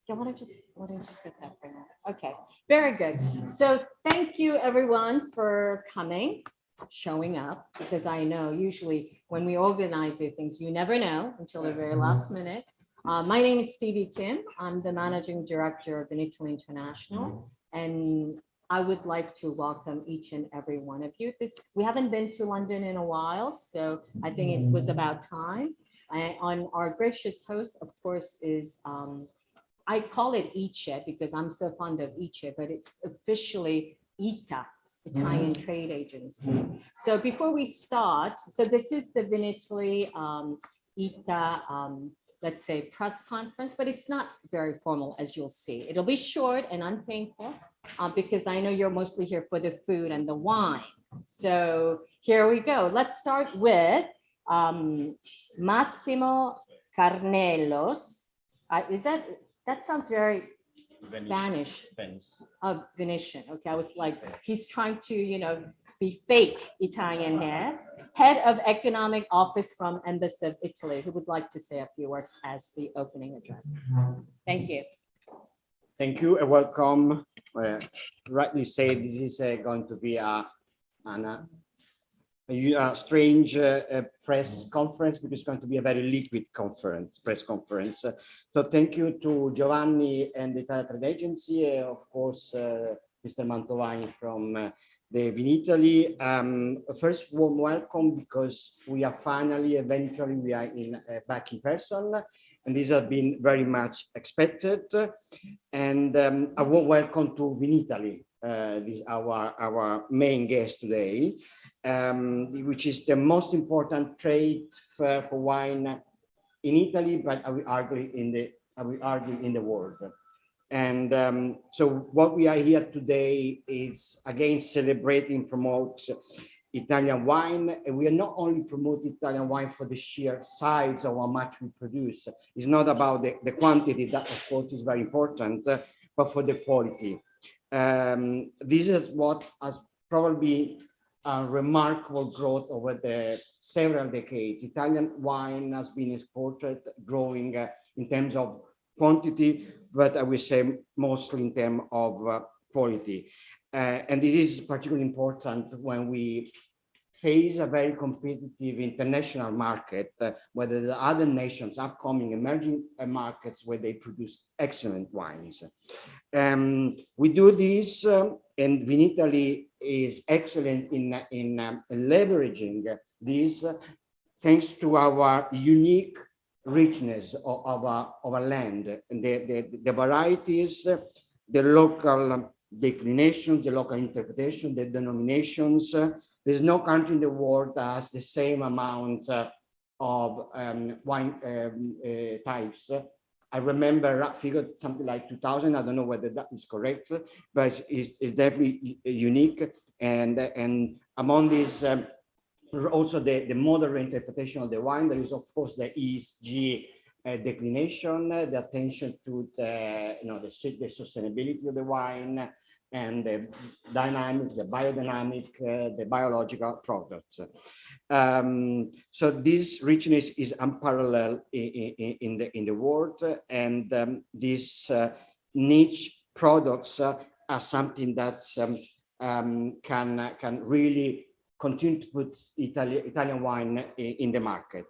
Yeah, why don't you sit that for now? Okay, very good. So thank you everyone for coming, showing up, because I know usually when we organize these things, you never know until the very last minute. My name is Stevie Kim. I'm the managing director of Vinitaly International, and I would like to welcome each and every one of you. We haven't been to London in a while, so I think it was about time. On our gracious host, of course, is I call it Ice because I'm so fond of Ice, but it's officially ITA, Italian Trade Agency. So before we start, so this is the Vinitaly ITA, let's say, press conference, but it's not very formal, as you'll see. It'll be short and unpainful because I know you're mostly here for the food and the wine. So here we go. Let's start with Massimo Carnelos. That sounds very Venetian, Spanish. Venice. Oh, Venetian. Okay, I was like, he's trying to, be fake Italian here. Head of Economic Office from Embassy of Italy, who would like to say a few words as the opening address. Thank you. Thank you and welcome. Rightly said, this is going to be a strange press conference because it's going to be a very liquid press conference. So thank you to Giovanni and the Italian Trade Agency, of course, Mr. Mantovani from the Vinitaly. First, warm welcome because we are eventually back in person, and this has been very much expected. And a warm welcome to Vinitaly. This is our main guest today, which is the most important trade fair for wine in Italy, but I will argue in the world. And so what we are here today is again celebrating, promote Italian wine. And we are not only promoting Italian wine for the sheer size of how much we produce. It's not about the quantity, that of course is very important, but for the quality. This is what has probably a remarkable growth over the several decades. Italian wine has been exported, growing in terms of quantity, but I will say mostly in terms of quality. And this is particularly important when we face a very competitive international market, where there are other nations, upcoming emerging markets where they produce excellent wines. We do this, and Vinitaly is excellent in leveraging this thanks to our unique richness of our land, and the varieties, the local declinations, the local interpretation, the denominations. There's no country in the world that has the same amount of wine types. I remember a figure, something like 2,000. I don't know whether that is correct, but it's definitely unique. And among these, also the modern interpretation of the wine, there is of course the ESG declination, the attention to the sustainability of the wine, and the dynamics, the biodynamic, the biological products. So this richness is unparalleled in the world, and these niche products are something that can really continue to put Italian wine in the market.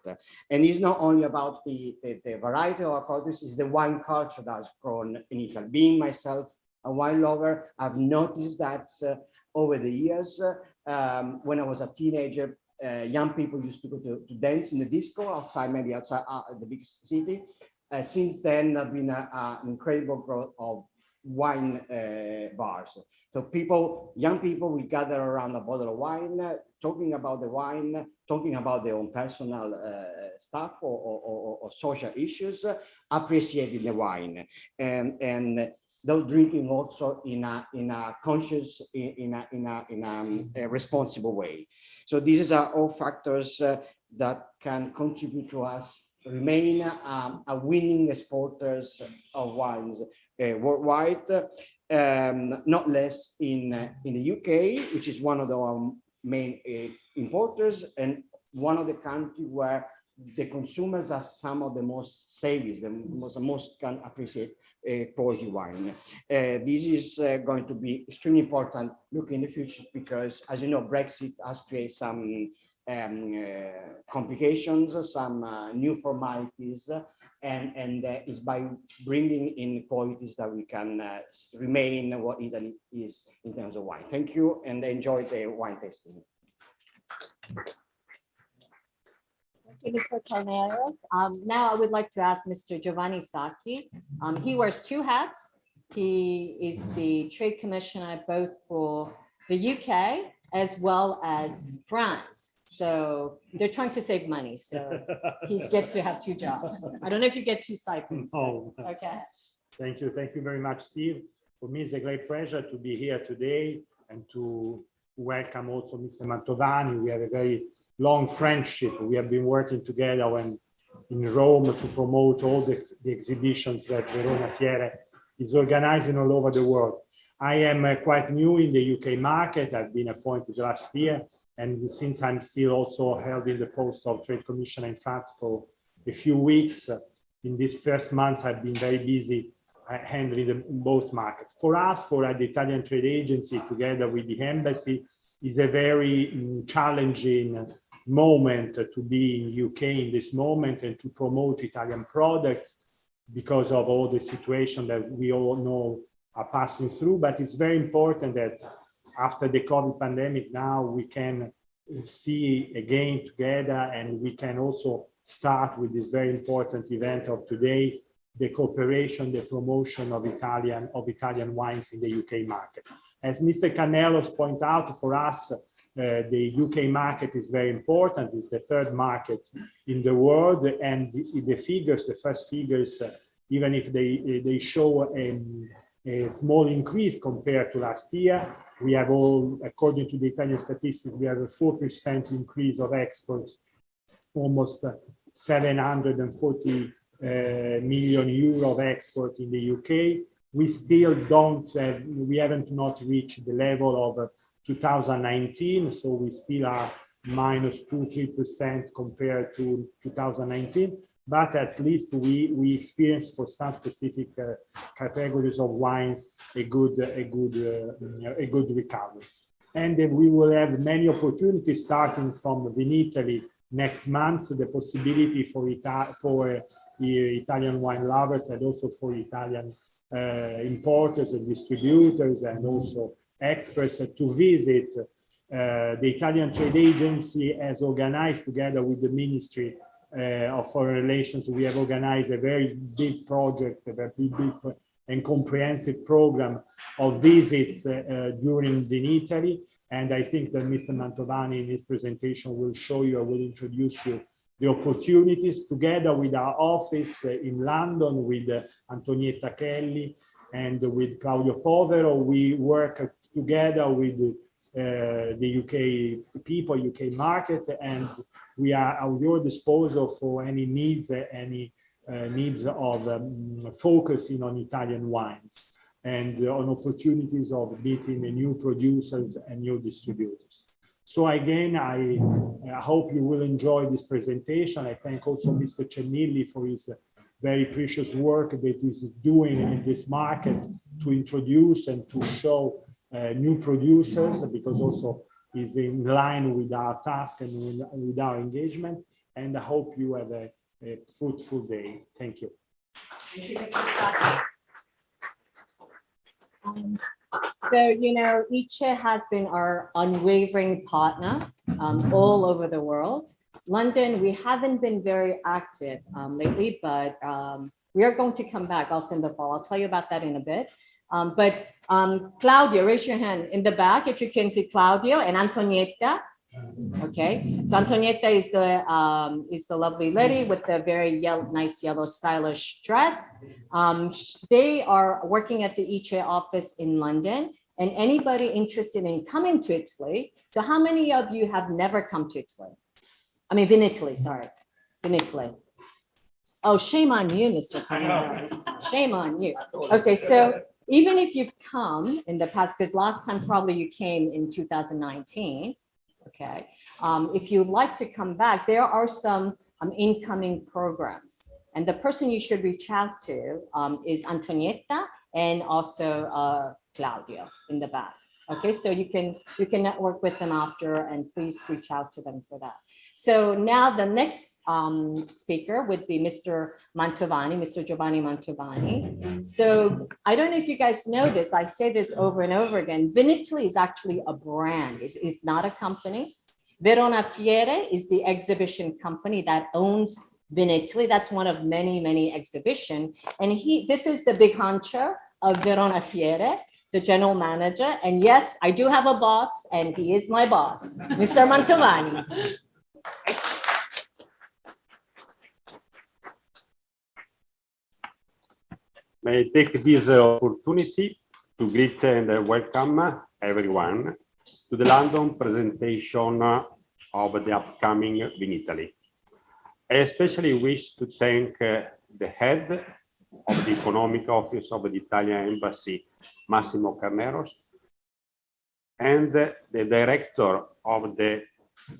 And it's not only about the variety of our products, it's the wine culture that's grown in Italy. Being myself a wine lover, I've noticed that over the years, when I was a teenager, young people used to go to dance in the disco outside, maybe outside the big city. Since then, there's been an incredible growth of wine bars. So young people will gather around a bottle of wine, talking about the wine, talking about their own personal stuff or social issues, appreciating the wine, and they're drinking also in a conscious, in a responsible way. So these are all factors that can contribute to us remain a winning exporters of wines worldwide, not less in the UK, which is one of our main importers, and one of the countries where the consumers are some of the most savvy, the most can appreciate quality wine. This is going to be extremely important looking in the future because, as you know, Brexit has created some complications, some new formalities, and it's by bringing in qualities that we can remain what Italy is in terms of wine. Thank you, and enjoy the wine tasting. Thank you, Mr. Cornelius. Now I would like to ask Mr. Giovanni Sacchi. He wears two hats. He is the trade commissioner both for the UK as well as France. So they're trying to save money. So he gets to have two jobs. I don't know if you get two stipends. Oh, okay. Thank you. Thank you very much, Steve. For me, it's a great pleasure to be here today and to welcome also Mr. Mantovani. We have a very long friendship. We have been working together when in Rome to promote all the exhibitions that Veronafiere is organizing all over the world. I am quite new in the UK market. I've been appointed last year, and since I'm still also held in the post of Trade Commissioner in France for a few weeks, in these first months, I've been very busy handling both markets. For us, for the Italian Trade Agency, together with the embassy, is a very challenging moment to be in UK in this moment and to promote Italian products because of all the situation that we all know are passing through. But it's very important that after the COVID pandemic, now we can see again together, and we can also start with this very important event of today, the cooperation, the promotion of Italian wines in the UK market. As Mr. Canellos pointed out, for us, the UK market is very important. It's the third market in the world, and the figures, the first figures, even if they show a small increase compared to last year, we have all, according to the Italian statistics, we have a 4% increase of exports, almost 740 million euro of export in the UK. We still we haven't not reached the level of 2019, so we still are minus 2-3% compared to 2019. But at least we experienced for some specific categories of wines a good recovery. And then we will have many opportunities starting from Vinitaly next month, the possibility for Italian wine lovers and also for Italian importers and distributors and also experts to visit the Italian Trade Agency has organized together with the Ministry of Foreign Relations. We have organized a very big project, a very big and comprehensive program of visits during Vinitaly. And I think that Mr. Mantovani in his presentation will show you, will introduce you the opportunities together with our office in London, with Antonietta Kelly and with Claudio Povero. We work together with the UK people, UK market, and we are at your disposal for any needs, of focusing on Italian wines and on opportunities of meeting new producers and new distributors. So again, I hope you will enjoy this presentation. I thank also Mr. Cennilli for his very precious work that he's doing in this market to introduce and to show new producers, because also is in line with our task and with our engagement. And I hope you have a fruitful day. Thank you. Thank you, Mr. Sacchi. So, you know, ICE has been our unwavering partner all over the world. London, we haven't been very active lately, but we are going to come back also in the fall. I'll tell you about that in a bit. But Claudio, raise your hand in the back if you can see Claudio and Antonietta. Okay, so Antonietta is the lovely lady with the very nice yellow stylish dress. They are working at the ICE office in London, and anybody interested in coming to Italy. So how many of you have never come to Italy? I mean, Vinitaly, sorry, Vinitaly. Oh, shame on you, Mr. Cornelius. Shame on you. Okay, so even if you've come in the past, because last time probably you came in 2019, okay, if you'd like to come back, there are some incoming programs. And the person you should reach out to is Antonietta and also Claudio in the back. Okay, so you can network with them after, and please reach out to them for that. So now the next speaker would be Mr. Mantovani, Mr. Giovanni Mantovani. So I don't know if you guys know this, I say this over and over again, Vinitaly is actually a brand, it is not a company. Veronafiere is the exhibition company that owns Vinitaly. That's one of many, many exhibitions. And this is the big honcho of Veronafiere, the general manager. And yes, I do have a boss, and he is my boss, Mr. Mantovani. May I take this opportunity to greet and welcome everyone to the London presentation of the upcoming Vinitaly. I especially wish to thank the head of the Economic Office of the Italian Embassy, Massimo Carneros, and the Director of the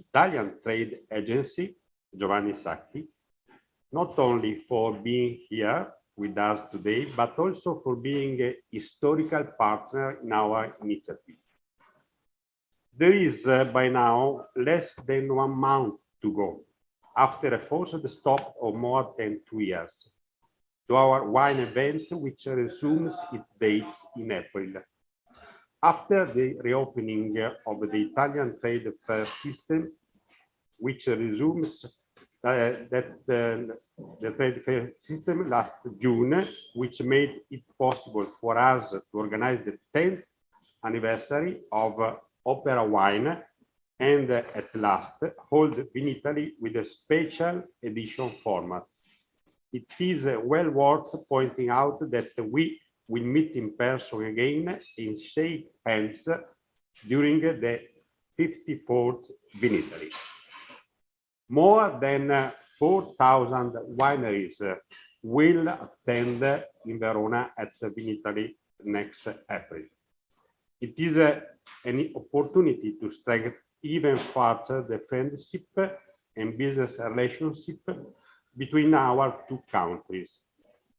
Italian Trade Agency, Giovanni Sacchi, not only for being here with us today, but also for being a historical partner in our initiative. There is by now less than 1 month to go after a forced stop of more than 2 years to our wine event, which resumes its dates in April. After the reopening of the Italian trade fair system, which resumes the trade fair system last June, which made it possible for us to organize the 10th anniversary of Opera Wine, and at last hold Vinitaly with a special edition format. It is well worth pointing out that we will meet in person again and shake hands during the 54th Vinitaly. More than 4,000 wineries will attend in Verona at Vinitaly next April. It is an opportunity to strengthen even further the friendship and business relationship between our two countries.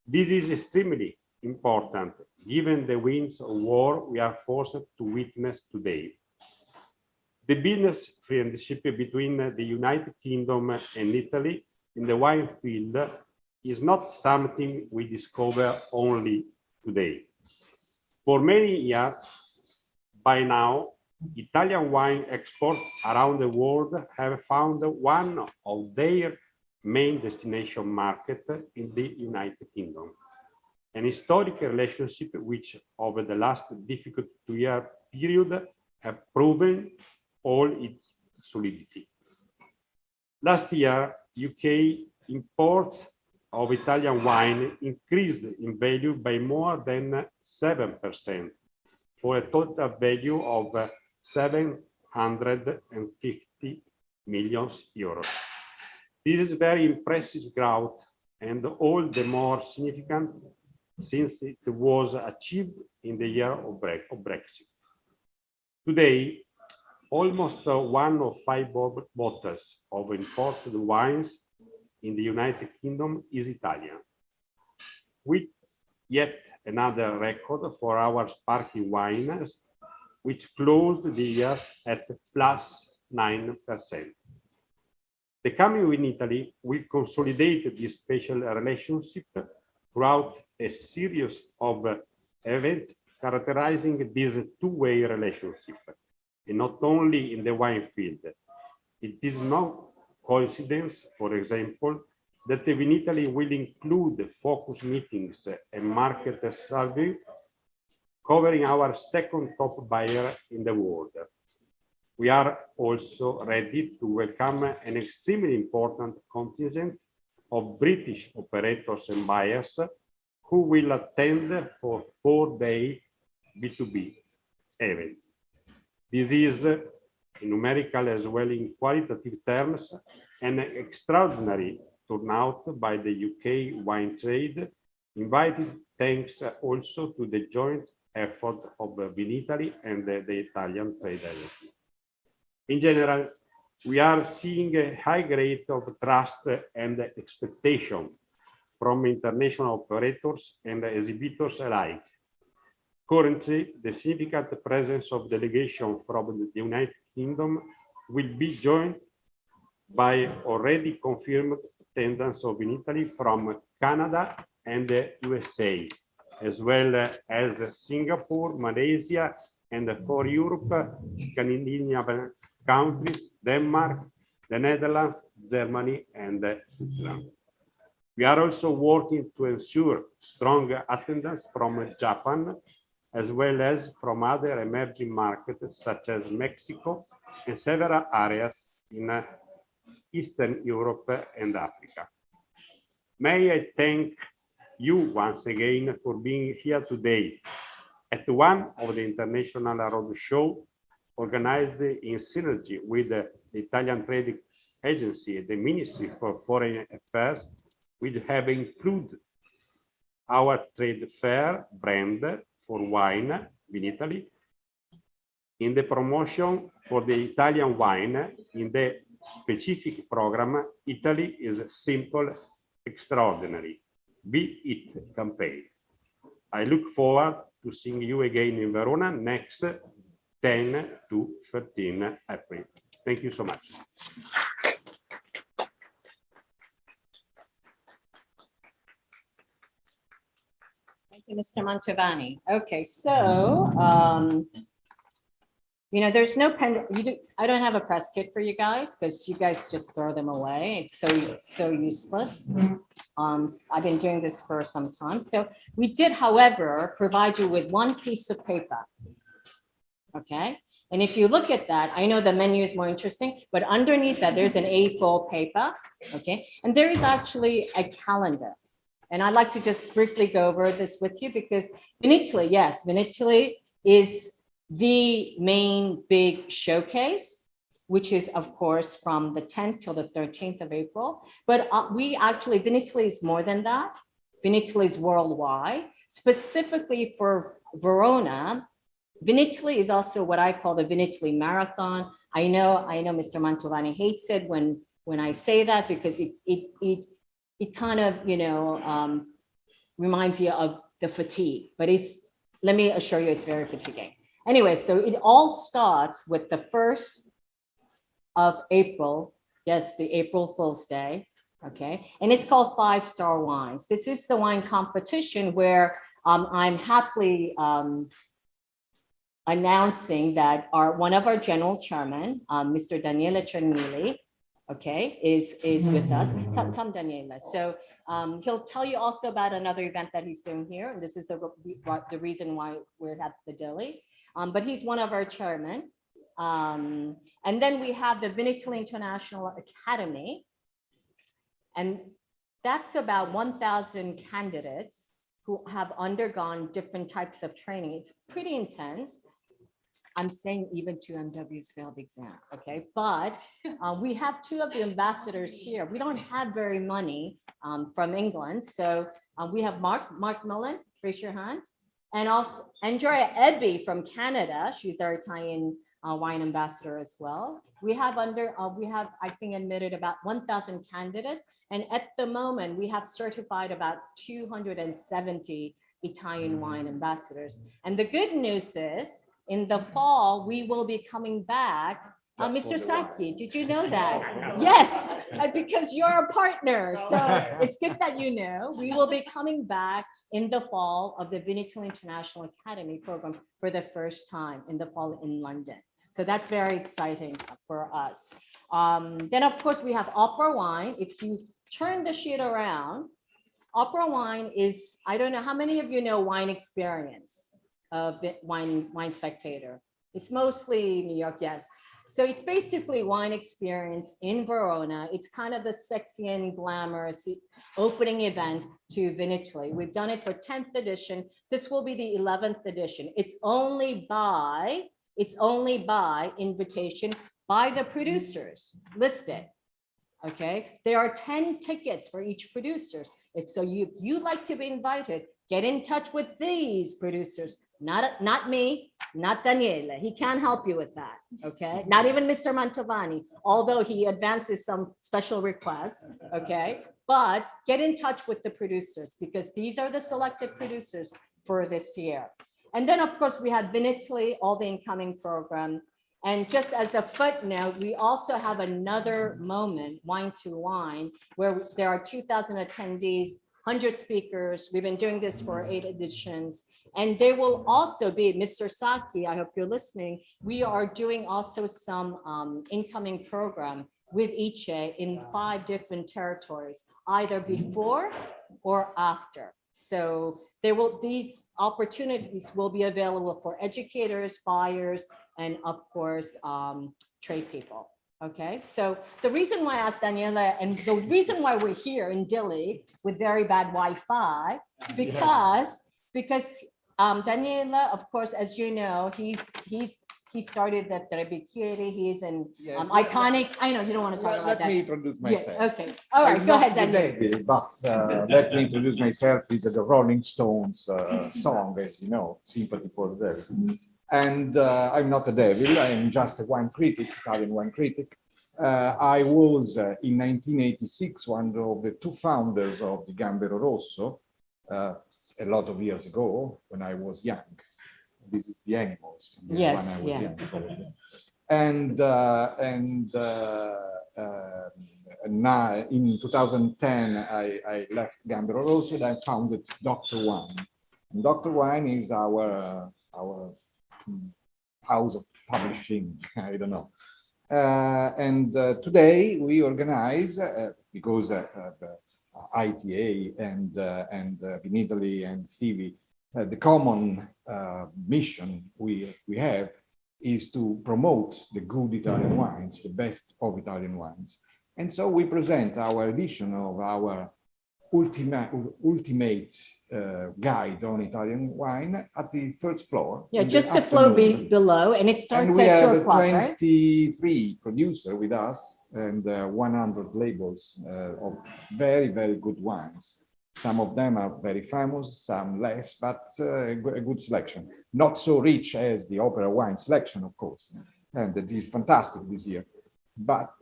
This is extremely important given the winds of war we are forced to witness today. The business friendship between the United Kingdom and Italy in the wine field is not something we discover only today. For many years by now, Italian wine exports around the world have found one of their main destination markets in the United Kingdom. An historic relationship which over the last difficult 2-year period have proven all its solidity. Last year, UK imports of Italian wine increased in value by more than 7%, for a total value of 750 million euros. This is very impressive growth, and all the more significant since it was achieved in the year of Brexit. Today, almost 1 of 5 bottles of imported wines in the United Kingdom is Italian, with yet another record for our sparkling wines, which closed the year at +9%. The coming Vinitaly will consolidate this special relationship throughout a series of events characterizing this two-way relationship, and not only in the wine field. It is no coincidence, for example, that the Vinitaly will include focus meetings and market survey covering our second top buyer in the world. We are also ready to welcome an extremely important contingent of British operators and buyers who will attend for 4-day B2B event. This is, in numerical as well in qualitative terms, an extraordinary turnout by the UK wine trade, invited thanks also to the joint effort of Vinitaly and the Italian Trade Agency. In general, We are seeing a high rate of trust and expectation from international operators and exhibitors alike. Currently, the significant presence of delegation from the United Kingdom will be joined by already confirmed attendance of Vinitaly from Canada and the USA, as well as Singapore, Malaysia, and for Europe, Scandinavian countries, Denmark, the Netherlands, Germany, and Switzerland. We are also working to ensure strong attendance from Japan, as well as from other emerging markets such as Mexico and several areas in Eastern Europe and Africa. May I thank you once again for being here today at one of the International Roadshow organized in synergy with the Italian Trade Agency and the Ministry for Foreign Affairs, which have included our trade fair brand for wine, Vinitaly, in the promotion for the Italian wine in the specific program, Italy is Simple Extraordinary, Be It campaign. I look forward to seeing you again in Verona next 10 to 13 April. Thank you so much. Thank you, Mr. Mantovani. Okay, so, you know, there's no pen, I don't have a press kit for you guys because you guys just throw them away. It's so useless. I've been doing this for some time. So we did, however, provide you with one piece of paper. Okay, and if you look at that, I know the menu is more interesting, but underneath that, there's an A4 paper. Okay, and there is actually a calendar. And I'd like to just briefly go over this with you because Vinitaly, yes, Vinitaly is the main big showcase, which is of course from the 10th till the 13th of April. But we actually, Vinitaly is more than that. Vinitaly is worldwide. Specifically for Verona, Vinitaly is also what I call the Vinitaly Marathon. I know Mr. Mantovani hates it when I say that because it kind of, you know, reminds you of the fatigue, but let me assure you, it's very fatiguing. Anyway, so it all starts with the 1st of April. Yes, the April Fool's Day. Okay. And it's called 5-Star Wines. This is the wine competition where I'm happily announcing that one of our general chairman, Mr. Daniele Cernili, okay, is with us. Come, Daniela. So he'll tell you also about another event that he's doing here. And this is the reason why we're at the Dilly. But he's one of our chairmen. And then we have the Vinitaly International Academy. And that's about 1,000 candidates who have undergone different types of training. It's pretty intense. I'm saying even 2 MWs failed the exam, okay? But we have 2 of the ambassadors here. We don't have very many from England. So we have Mark Millen, raise your hand. And Andrea Edby from Canada. She's our Italian wine ambassador as well. We have I think admitted about 1,000 candidates. And at the moment we have certified about 270 Italian wine ambassadors. And the good news is, in the fall, we will be coming back. Mr. Sacchi, did you know that? Yes, because you're a partner. So it's good that you know. We will be coming back in the fall of the Vinitaly International Academy program for the first time in the fall in London. So that's very exciting for us. Then, of course, we have opera wine. If you turn the sheet around, opera wine is, I don't know, how many of you know Wine Experience? Wine Spectator. It's mostly New York, yes. So it's basically Wine Experience in Verona. It's kind of the sexy and glamorous opening event to Vinitaly. We've done it for 10th edition. This will be the 11th edition. It's only by invitation by the producers listed. Okay, there are 10 tickets for each producer. If you'd like to be invited, get in touch with these producers. Not me, not Daniele. He can't help you with that, okay? Not even Mr. Mantovani, although he advances some special requests, okay? But get in touch with the producers because these are the selected producers for this year. And then, of course, we have Vinitaly, all the incoming program. And just as a footnote, we also have another moment, Wine to Wine, where there are 2,000 attendees, 100 speakers. We've been doing this for 8 editions. And there will also be, Mr. Saki, I hope you're listening, we are doing also some incoming program with Iche in 5 different territories, either before or after. So these opportunities will be available for educators, buyers, and of course, trade people. Okay, so the reason why I asked Daniela, and the reason why we're here in Dilly with very bad Wi-Fi, because Daniela, of course, as you know, he started the Trebichieri. He's an iconic. I know you don't want to talk about that. Let me introduce myself. Yeah, okay, all right, go ahead, Daniela. But let me introduce myself. It's the Rolling Stones song, as you know, "Sympathy for the Devil." And I'm not a devil. I'm just a wine critic, Italian wine critic. I was in 1986 one of the 2 founders of the Gambero Rosso. A lot of years ago when I was young. This is the animals. Yes, when I was yeah. young, probably. And now in 2010, I left Gambero Rosso and I founded Dr. Wine. And Dr. Wine is our house of publishing, I don't know. Today we organize, because ITA and Vinitaly and Stevie, the common mission we have is to promote the good Italian wines, the best of Italian wines. And so we present our edition of our ultimate guide on Italian wine at the first floor. Yeah, just the floor below, and it starts at 2 o'clock, right? 23 producers with us and 100 labels of very, very good wines. Some of them are very famous, some less, but a good selection. Not so rich as the Opera wine selection, of course, and it is fantastic this year. But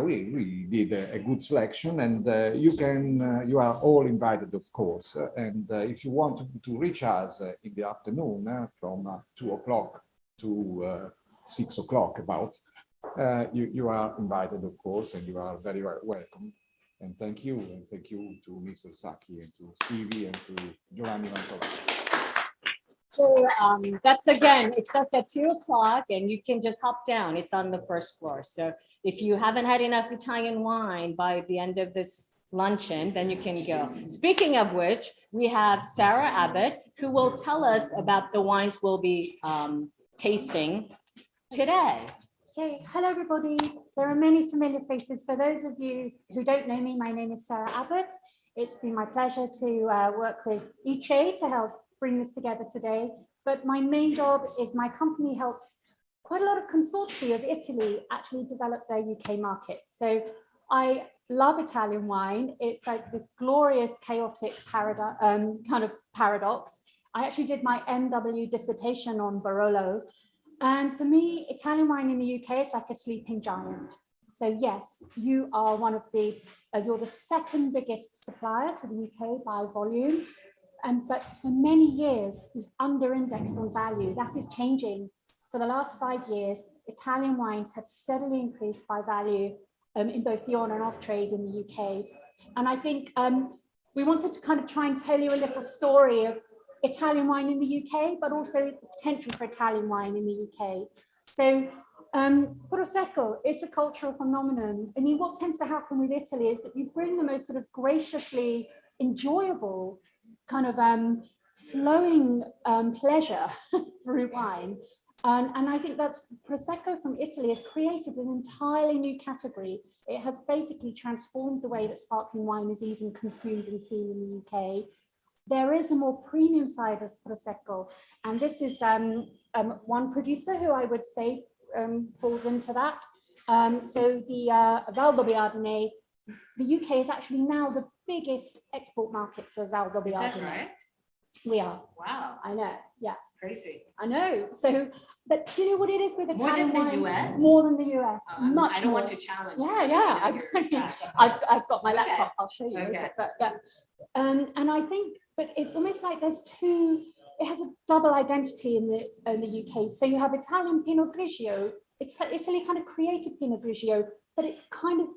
we did a good selection, and you are all invited, of course. And if you want to reach us in the afternoon from 2 o'clock to 6 o'clock about, you are invited, of course, and you are very welcome. And thank you to Mr. Saki and to Stevie and to Giovanni Mantovani. So that's again, it starts at 2 o'clock and you can just hop down. It's on the first floor. So if you haven't had enough Italian wine by the end of this luncheon, then you can go. Speaking of which, we have Sarah Abbott, who will tell us about the wines we'll be tasting today. Okay, hello everybody. There are many familiar faces. For those of you who don't know me, my name is Sarah Abbott. It's been my pleasure to work with Iche to help bring this together today. But my main job is my company helps quite a lot of consortia of Italy actually develop their UK market. So I love Italian wine. It's like this glorious, chaotic kind of paradox. I actually did my MW dissertation on Barolo. And for me, Italian wine in the UK is like a sleeping giant. So yes, you are one of you're the second biggest supplier to the UK by volume. But for many years, we've under-indexed on value. That is changing. For the last 5 years, Italian wines have steadily increased by value in both the on and off trade in the UK. And I think we wanted to kind of try and tell you a little story of Italian wine in the UK, but also the potential for Italian wine in the UK. So Prosecco is a cultural phenomenon. I mean, what tends to happen with Italy is that you bring the most sort of graciously enjoyable kind of flowing pleasure through wine. And I think that's Prosecco from Italy has created an entirely new category. It has basically transformed the way that sparkling wine is even consumed and seen in the UK. There is a more premium side of Prosecco, and this is one producer who I would say falls into that. So the Valdobbiadene, the UK is actually now the biggest export market for Valdobbiadene. Is that right? We are. Wow, I know. Yeah, crazy. I know. So, but do you know what it is with More than Italian the wine? US? More than the US. Much I don't more. want to challenge. Yeah, you, yeah. you know, your stats. I've got my Okay. laptop. I'll show you. Okay. But yeah, and I think, but it's almost like there's two. It has a double identity in the UK. So you have Italian Pinot Grigio. Italy kind of created Pinot Grigio, but it kind of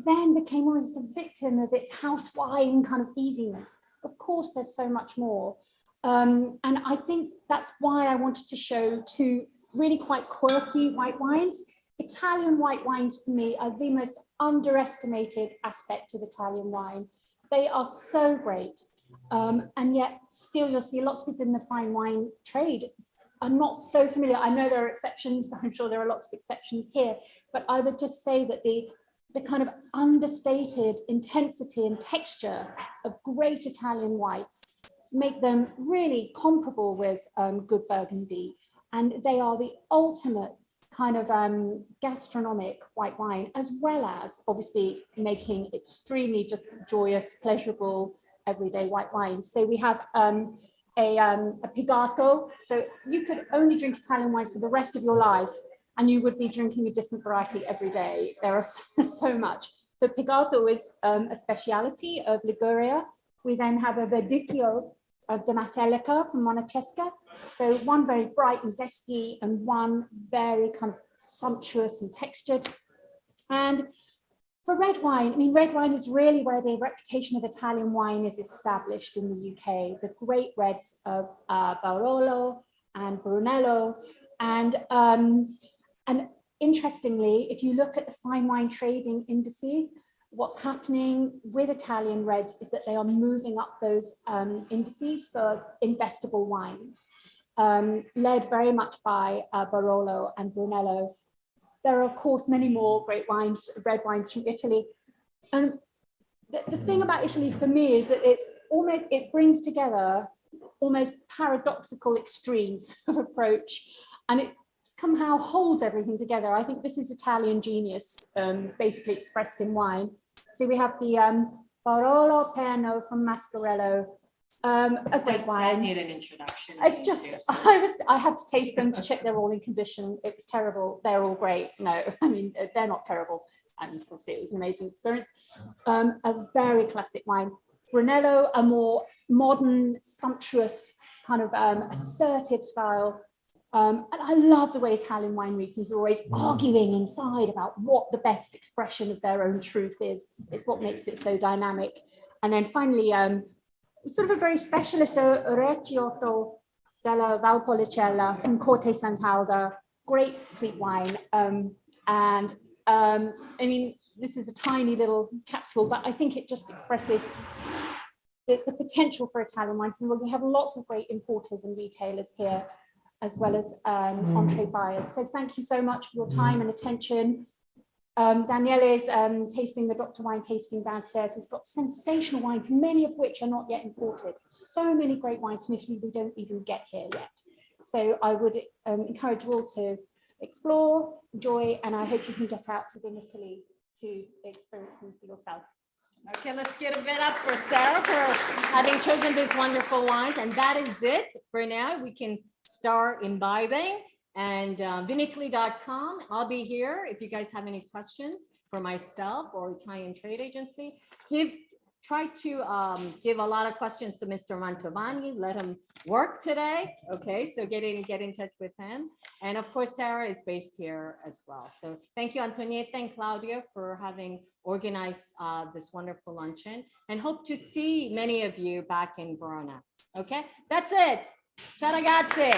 then became almost a victim of its house wine kind of easiness. Of course, there's so much more. And I think that's why I wanted to show two really quite quirky white wines. Italian white wines for me are the most underestimated aspect of Italian wine. They are so great. And yet still you'll see lots of people in the fine wine trade are not so familiar. I know there are exceptions. I'm sure there are lots of exceptions here, but I would just say that the kind of understated intensity and texture of great Italian whites make them really comparable with good Burgundy. And they are the ultimate kind of gastronomic white wine, as well as obviously making extremely just joyous, pleasurable, everyday white wine. So we have a Pigato. So you could only drink Italian wine for the rest of your life, and you would be drinking a different variety every day. There are so much. The Pigato is a speciality of Liguria. We then have a Verdicchio of Dematelica from Monachesca. So one very bright and zesty, and one very kind of sumptuous and textured. And for red wine, I mean, red wine is really where the reputation of Italian wine is established in the UK. The great reds of Barolo and Brunello. And interestingly, if you look at the fine wine trading indices, what's happening with Italian reds is that they are moving up those indices for investable wines, led very much by Barolo and Brunello. There are, of course, many more great wines, red wines from Italy. And the thing about Italy for me is that it brings together almost paradoxical extremes of approach, and it somehow holds everything together. I think this is Italian genius, basically expressed in wine. So we have the Barolo Perno from Mascarello, a great wine. That need an introduction. It's just, I had to taste them to check they're all in condition. It was terrible. They're all great. No, I mean, they're not terrible. And of course, it was an amazing experience. A very classic wine. Brunello, a more modern, sumptuous, kind of assertive style. And I love the way Italian winemakers are always arguing inside about what the best expression of their own truth is. It's what makes it so dynamic. And then finally, sort of a very specialist Orecchiotto della Valpolicella from Corte Sant'Alda, great sweet wine. I mean, this is a tiny little capsule, but I think it just expresses the potential for Italian wines. And we have lots of great importers and retailers here, as well as entree buyers. So thank you so much for your time and attention. Daniele is tasting the Dr. Wine tasting downstairs. He's got sensational wines, many of which are not yet imported. So many great wines from Italy we don't even get here yet. So I would encourage you all to explore, enjoy, and I hope you can get out to Vinitaly to experience them for yourself. Okay, let's get a bit up for Sarah for having chosen these wonderful wines. And that is it for now. We can start imbibing. And Vinitaly.com. I'll be here if you guys have any questions for myself or Italian Trade Agency. Try to give a lot of questions to Mr. Mantovani. Let him work today. Okay, so get in touch with him. And of course, Sarah is based here as well. So thank you, Antonietta and Claudia, for having organized this wonderful luncheon, and hope to see many of you back in Verona. Okay, that's it. Ciao ragazzi.